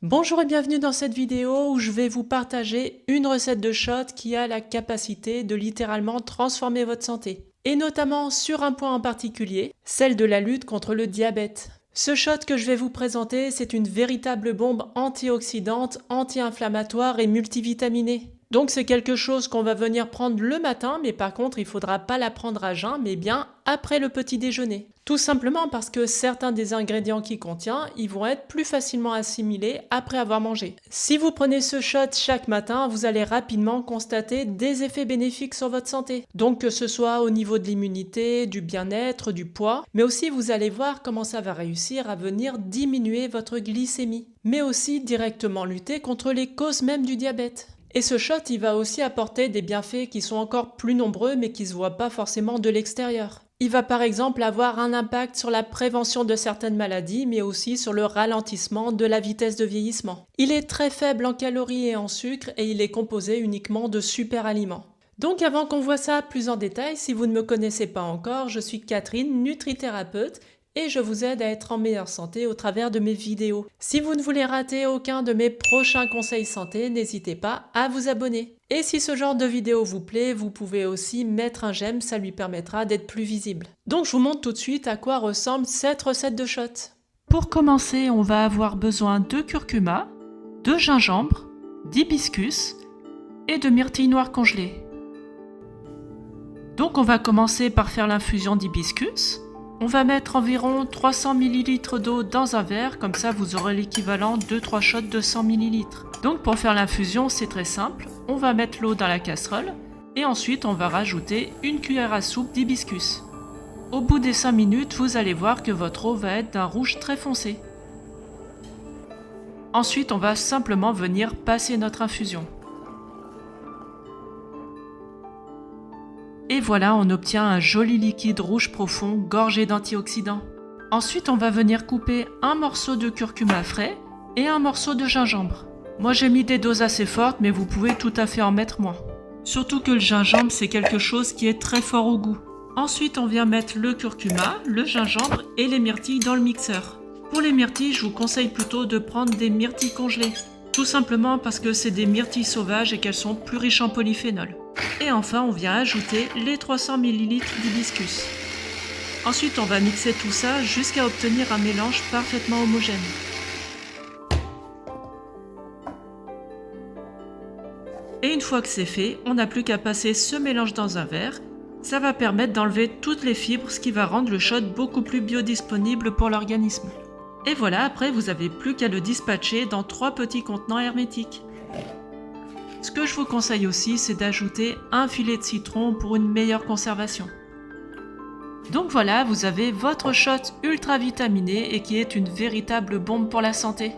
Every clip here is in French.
Bonjour et bienvenue dans cette vidéo où je vais vous partager une recette de shot qui a la capacité de littéralement transformer votre santé. Et notamment sur un point en particulier, celle de la lutte contre le diabète. Ce shot que je vais vous présenter, c'est une véritable bombe antioxydante, anti-inflammatoire et multivitaminée. Donc c'est quelque chose qu'on va venir prendre le matin, mais par contre il ne faudra pas la prendre à jeun, mais bien après le petit déjeuner. Tout simplement parce que certains des ingrédients qu'il contient, ils vont être plus facilement assimilés après avoir mangé. Si vous prenez ce shot chaque matin, vous allez rapidement constater des effets bénéfiques sur votre santé. Donc que ce soit au niveau de l'immunité, du bien-être, du poids, mais aussi vous allez voir comment ça va réussir à venir diminuer votre glycémie, mais aussi directement lutter contre les causes même du diabète. Et ce shot, il va aussi apporter des bienfaits qui sont encore plus nombreux mais qui ne se voient pas forcément de l'extérieur. Il va par exemple avoir un impact sur la prévention de certaines maladies mais aussi sur le ralentissement de la vitesse de vieillissement. Il est très faible en calories et en sucre et il est composé uniquement de super aliments. Donc avant qu'on voit ça plus en détail, si vous ne me connaissez pas encore, je suis Catherine, nutrithérapeute et je vous aide à être en meilleure santé au travers de mes vidéos. Si vous ne voulez rater aucun de mes prochains conseils santé, n'hésitez pas à vous abonner. Et si ce genre de vidéo vous plaît, vous pouvez aussi mettre un j'aime, ça lui permettra d'être plus visible. Donc je vous montre tout de suite à quoi ressemble cette recette de shot. Pour commencer, on va avoir besoin de curcuma, de gingembre, d'hibiscus et de myrtille noire congelée. Donc on va commencer par faire l'infusion d'hibiscus. On va mettre environ 300 ml d'eau dans un verre, comme ça vous aurez l'équivalent de 3 shots de 100 ml. Donc pour faire l'infusion, c'est très simple. On va mettre l'eau dans la casserole et ensuite on va rajouter une cuillère à soupe d'hibiscus. Au bout des 5 minutes, vous allez voir que votre eau va être d'un rouge très foncé. Ensuite, on va simplement venir passer notre infusion. Et voilà, on obtient un joli liquide rouge profond, gorgé d'antioxydants. Ensuite, on va venir couper un morceau de curcuma frais et un morceau de gingembre. Moi, j'ai mis des doses assez fortes, mais vous pouvez tout à fait en mettre moins. Surtout que le gingembre, c'est quelque chose qui est très fort au goût. Ensuite, on vient mettre le curcuma, le gingembre et les myrtilles dans le mixeur. Pour les myrtilles, je vous conseille plutôt de prendre des myrtilles congelées. Tout simplement parce que c'est des myrtilles sauvages et qu'elles sont plus riches en polyphénol. Et enfin, on vient ajouter les 300 ml d'hibiscus. Ensuite, on va mixer tout ça jusqu'à obtenir un mélange parfaitement homogène. Et une fois que c'est fait, on n'a plus qu'à passer ce mélange dans un verre. Ça va permettre d'enlever toutes les fibres, ce qui va rendre le shot beaucoup plus biodisponible pour l'organisme. Et voilà, après vous n'avez plus qu'à le dispatcher dans 3 petits contenants hermétiques. Ce que je vous conseille aussi, c'est d'ajouter un filet de citron pour une meilleure conservation. Donc voilà, vous avez votre shot ultra vitaminé et qui est une véritable bombe pour la santé.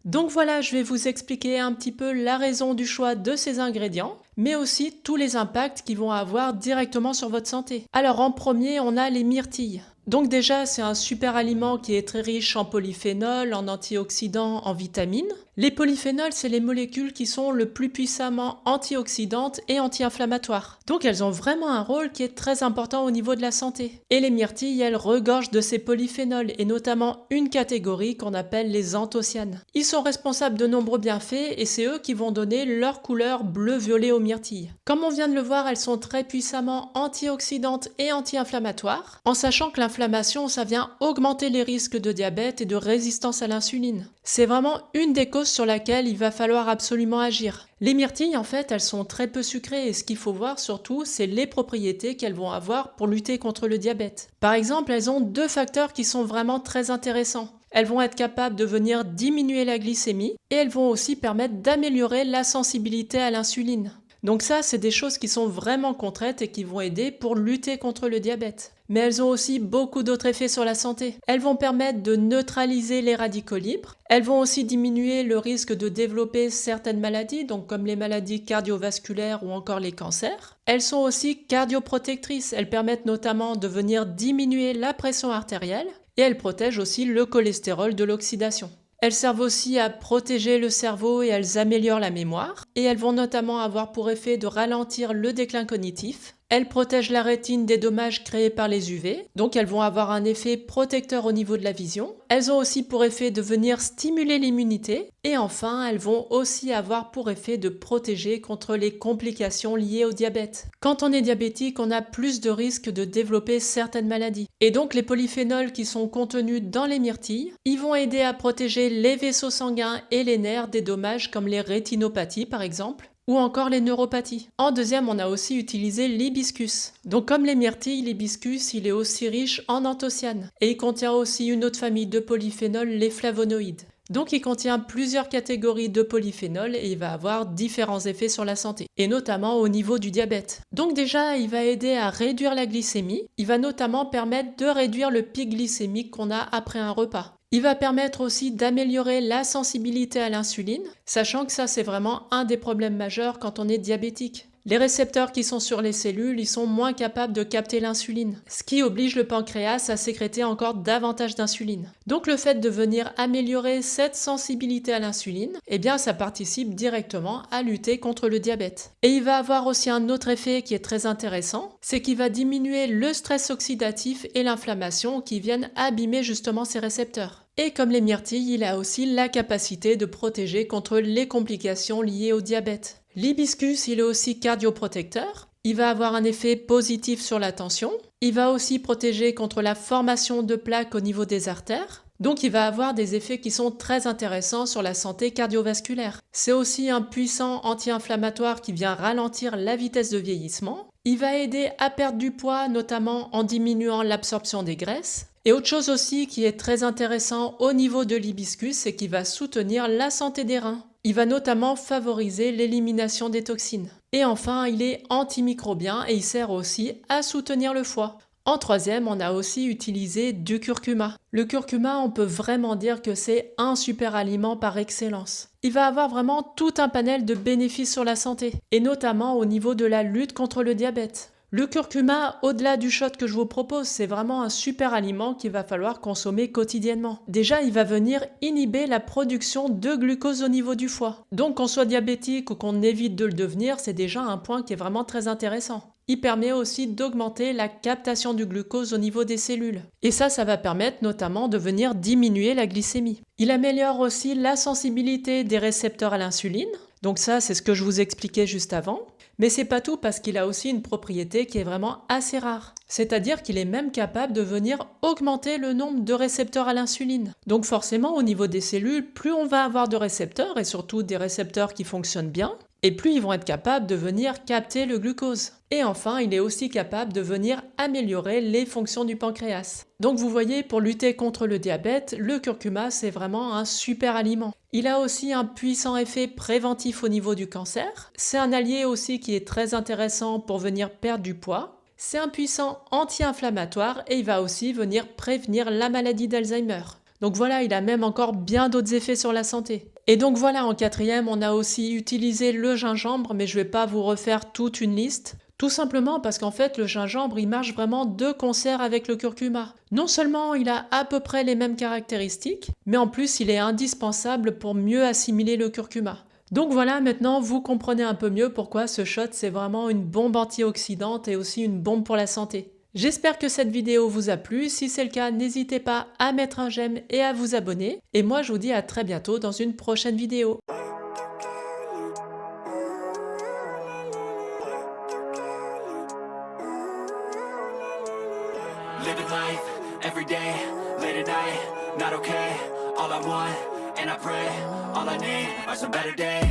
Donc voilà, je vais vous expliquer un petit peu la raison du choix de ces ingrédients, mais aussi tous les impacts qu'ils vont avoir directement sur votre santé. Alors en premier, on a les myrtilles. Donc déjà, c'est un super aliment qui est très riche en polyphénol, en antioxydants, en vitamines. Les polyphénols, c'est les molécules qui sont le plus puissamment antioxydantes et anti-inflammatoires. Donc elles ont vraiment un rôle qui est très important au niveau de la santé. Et les myrtilles, elles regorgent de ces polyphénols et notamment une catégorie qu'on appelle les anthocyanes. Ils sont responsables de nombreux bienfaits et c'est eux qui vont donner leur couleur bleu-violet aux myrtilles. Comme on vient de le voir, elles sont très puissamment antioxydantes et anti-inflammatoires, en sachant que l'inflammation, ça vient augmenter les risques de diabète et de résistance à l'insuline. C'est vraiment une des causes sur laquelle il va falloir absolument agir. Les myrtilles, en fait, elles sont très peu sucrées et ce qu'il faut voir surtout, c'est les propriétés qu'elles vont avoir pour lutter contre le diabète. Par exemple, elles ont 2 facteurs qui sont vraiment très intéressants. Elles vont être capables de venir diminuer la glycémie et elles vont aussi permettre d'améliorer la sensibilité à l'insuline. Donc ça, c'est des choses qui sont vraiment concrètes et qui vont aider pour lutter contre le diabète. Mais elles ont aussi beaucoup d'autres effets sur la santé. Elles vont permettre de neutraliser les radicaux libres. Elles vont aussi diminuer le risque de développer certaines maladies, donc comme les maladies cardiovasculaires ou encore les cancers. Elles sont aussi cardioprotectrices. Elles permettent notamment de venir diminuer la pression artérielle et elles protègent aussi le cholestérol de l'oxydation. Elles servent aussi à protéger le cerveau et elles améliorent la mémoire. Et elles vont notamment avoir pour effet de ralentir le déclin cognitif. Elles protègent la rétine des dommages créés par les UV, donc elles vont avoir un effet protecteur au niveau de la vision. Elles ont aussi pour effet de venir stimuler l'immunité. Et enfin, elles vont aussi avoir pour effet de protéger contre les complications liées au diabète. Quand on est diabétique, on a plus de risques de développer certaines maladies. Et donc les polyphénols qui sont contenus dans les myrtilles, ils vont aider à protéger les vaisseaux sanguins et les nerfs des dommages comme les rétinopathies par exemple, ou encore les neuropathies. En deuxième, on a aussi utilisé l'hibiscus. Donc comme les myrtilles, l'hibiscus, il est aussi riche en anthocyanes. Et il contient aussi une autre famille de polyphénols, les flavonoïdes. Donc il contient plusieurs catégories de polyphénols et il va avoir différents effets sur la santé, et notamment au niveau du diabète. Donc déjà, il va aider à réduire la glycémie. Il va notamment permettre de réduire le pic glycémique qu'on a après un repas. Il va permettre aussi d'améliorer la sensibilité à l'insuline, sachant que ça c'est vraiment un des problèmes majeurs quand on est diabétique. Les récepteurs qui sont sur les cellules, ils sont moins capables de capter l'insuline, ce qui oblige le pancréas à sécréter encore davantage d'insuline. Donc le fait de venir améliorer cette sensibilité à l'insuline, eh bien ça participe directement à lutter contre le diabète. Et il va avoir aussi un autre effet qui est très intéressant, c'est qu'il va diminuer le stress oxydatif et l'inflammation qui viennent abîmer justement ces récepteurs. Et comme les myrtilles, il a aussi la capacité de protéger contre les complications liées au diabète. L'hibiscus, il est aussi cardioprotecteur. Il va avoir un effet positif sur la tension. Il va aussi protéger contre la formation de plaques au niveau des artères. Donc il va avoir des effets qui sont très intéressants sur la santé cardiovasculaire. C'est aussi un puissant anti-inflammatoire qui vient ralentir la vitesse de vieillissement. Il va aider à perdre du poids, notamment en diminuant l'absorption des graisses. Et autre chose aussi qui est très intéressant au niveau de l'hibiscus, c'est qu'il va soutenir la santé des reins. Il va notamment favoriser l'élimination des toxines. Et enfin, il est antimicrobien et il sert aussi à soutenir le foie. En troisième, on a aussi utilisé du curcuma. Le curcuma, on peut vraiment dire que c'est un super aliment par excellence. Il va avoir vraiment tout un panel de bénéfices sur la santé, et notamment au niveau de la lutte contre le diabète. Le curcuma, au-delà du shot que je vous propose, c'est vraiment un super aliment qu'il va falloir consommer quotidiennement. Déjà, il va venir inhiber la production de glucose au niveau du foie. Donc qu'on soit diabétique ou qu'on évite de le devenir, c'est déjà un point qui est vraiment très intéressant. Il permet aussi d'augmenter la captation du glucose au niveau des cellules. Et ça va permettre notamment de venir diminuer la glycémie. Il améliore aussi la sensibilité des récepteurs à l'insuline. Donc ça, c'est ce que je vous expliquais juste avant. Mais c'est pas tout parce qu'il a aussi une propriété qui est vraiment assez rare. C'est-à-dire qu'il est même capable de venir augmenter le nombre de récepteurs à l'insuline. Donc forcément, au niveau des cellules, plus on va avoir de récepteurs, et surtout des récepteurs qui fonctionnent bien, et plus ils vont être capables de venir capter le glucose. Et enfin, il est aussi capable de venir améliorer les fonctions du pancréas. Donc vous voyez, pour lutter contre le diabète, le curcuma, c'est vraiment un super aliment. Il a aussi un puissant effet préventif au niveau du cancer. C'est un allié aussi qui est très intéressant pour venir perdre du poids. C'est un puissant anti-inflammatoire et il va aussi venir prévenir la maladie d'Alzheimer. Donc voilà, il a même encore bien d'autres effets sur la santé. Et donc voilà, en quatrième, on a aussi utilisé le gingembre, mais je ne vais pas vous refaire toute une liste. Tout simplement parce qu'en fait, le gingembre, il marche vraiment de concert avec le curcuma. Non seulement il a à peu près les mêmes caractéristiques, mais en plus, il est indispensable pour mieux assimiler le curcuma. Donc voilà, maintenant, vous comprenez un peu mieux pourquoi ce shot, c'est vraiment une bombe antioxydante et aussi une bombe pour la santé. J'espère que cette vidéo vous a plu. Si c'est le cas, n'hésitez pas à mettre un j'aime et à vous abonner. Et moi, je vous dis à très bientôt dans une prochaine vidéo. Living life, every day, late at night, not okay. All I want, and I pray, all I need are some better days.